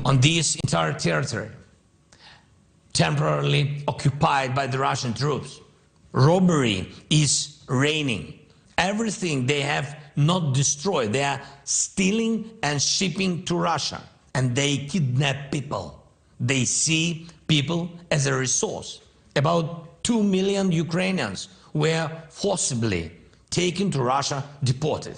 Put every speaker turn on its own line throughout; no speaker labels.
on this entire territory, temporarily occupied by the Russian troops. Robbery is reigning. Everything they have not destroyed, they are stealing and shipping to Russia. And they kidnap people. They see people as a resource. About 2 million Ukrainians were forcibly taken to Russia, deported.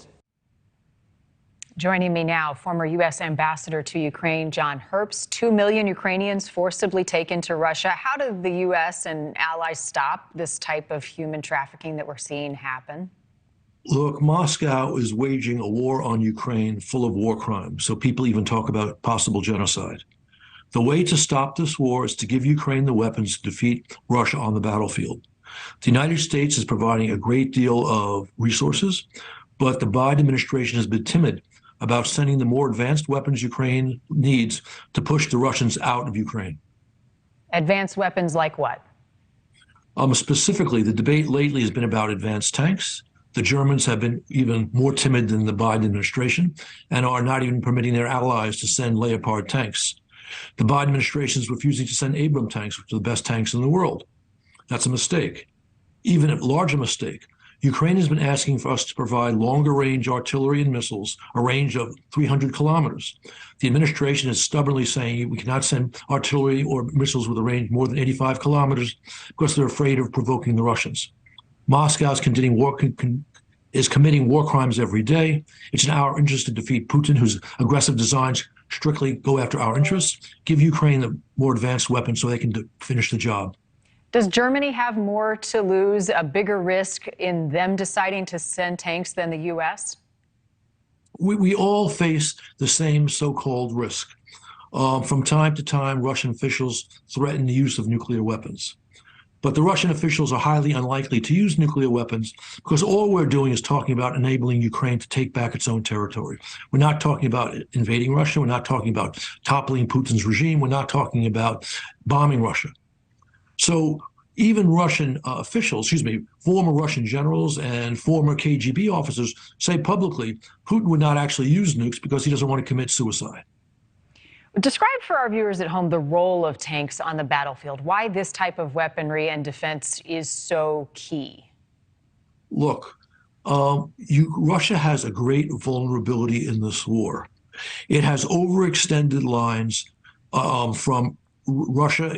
Joining me now, former U.S. Ambassador to Ukraine, John Herbst. 2 million Ukrainians forcibly taken to Russia. How did the U.S. and allies stop this type of human trafficking that we're seeing happen?
Look, Moscow is waging a war on Ukraine full of war crimes, so people even talk about possible genocide. The way to stop this war is to give Ukraine the weapons to defeat Russia on the battlefield. The United States is providing a great deal of resources, but the Biden administration has been timid about sending the more advanced weapons Ukraine needs to push the Russians out of Ukraine.
Advanced weapons like what?
Specifically, the debate lately has been about advanced tanks. The Germans have been even more timid than the Biden administration and are not even permitting their allies to send Leopard tanks. The Biden administration is refusing to send Abrams tanks, which are the best tanks in the world. That's a mistake. Even a larger mistake. Ukraine has been asking for us to provide longer-range artillery and missiles, a range of 300 kilometers. The administration is stubbornly saying we cannot send artillery or missiles with a range more than 85 kilometers because they're afraid of provoking the Russians. Moscow is committing war crimes every day. It's in our interest to defeat Putin, whose aggressive designs strictly go after our interests. Give Ukraine the more advanced weapons so they can finish the job.
Does Germany have more to lose, a bigger risk in them deciding to send tanks than the U.S.?
We all face the same so-called risk. From time to time, Russian officials threaten the use of nuclear weapons. But the Russian officials are highly unlikely to use nuclear weapons because all we're doing is talking about enabling Ukraine to take back its own territory. We're not talking about invading Russia. We're not talking about toppling Putin's regime. We're not talking about bombing Russia. So even Russian officials, former Russian generals and former KGB officers say publicly Putin would not actually use nukes because he doesn't want to commit suicide.
Describe for our viewers at home the role of tanks on the battlefield, why this type of weaponry and defense is so key.
Look, Russia has a great vulnerability in this war. It has overextended lines from Russia,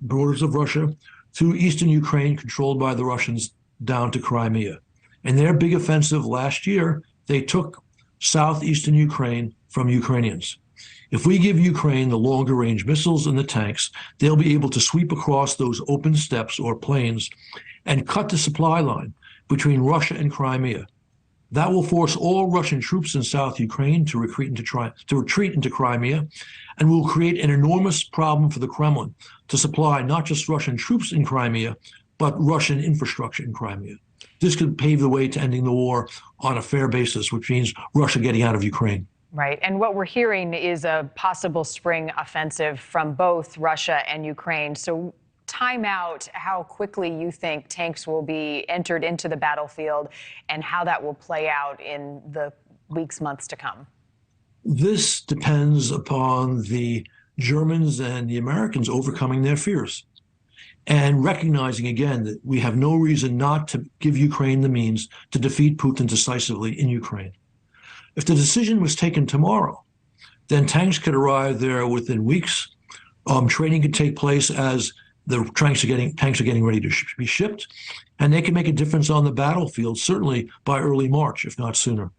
borders of Russia, to eastern Ukraine controlled by the Russians down to Crimea. In their big offensive last year, they took southeastern Ukraine from Ukrainians. If we give Ukraine the longer range missiles and the tanks, they'll be able to sweep across those open steppes or plains and cut the supply line between Russia and Crimea. That will force all Russian troops in South Ukraine to retreat into Crimea, and will create an enormous problem for the Kremlin to supply not just Russian troops in Crimea, but Russian infrastructure in Crimea. This could pave the way to ending the war on a fair basis, which means Russia getting out of Ukraine.
Right. And what we're hearing is a possible spring offensive from both Russia and Ukraine. So time out how quickly you think tanks will be entered into the battlefield and how that will play out in the weeks, months to come.
This depends upon the Germans and the Americans overcoming their fears and recognizing again that we have no reason not to give Ukraine the means to defeat Putin decisively in Ukraine. If the decision was taken tomorrow, then tanks could arrive there within weeks. Training could take place as the tanks are getting ready to be shipped, and they can make a difference on the battlefield, certainly by early March, if not sooner.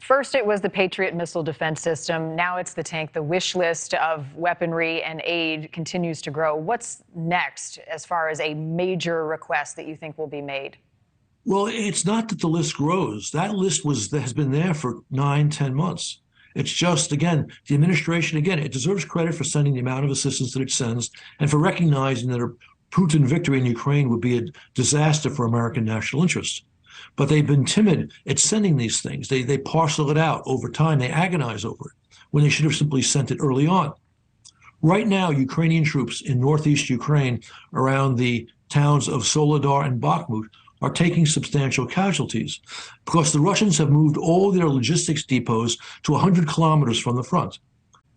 First, it was the Patriot missile defense system. Now it's the tank. The wish list of weaponry and aid continues to grow. What's next as far as a major request that you think will be made?
Well, it's not that the list grows. That list has been there for 9-10 months. It's just, again, the administration, it deserves credit for sending the amount of assistance that it sends and for recognizing that a Putin victory in Ukraine would be a disaster for American national interests. But they've been timid at sending these things. They parcel it out over time. They agonize over it when they should have simply sent it early on. Right now, Ukrainian troops in northeast Ukraine around the towns of Soledar and Bakhmut are taking substantial casualties because the Russians have moved all their logistics depots to 100 kilometers from the front.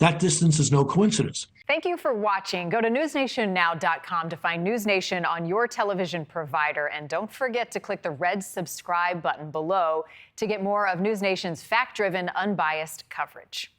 That distance is no coincidence.
Thank you for watching. Go to newsnationnow.com to find News Nation on your television provider. And don't forget to click the red subscribe button below to get more of News Nation's fact-driven, unbiased coverage.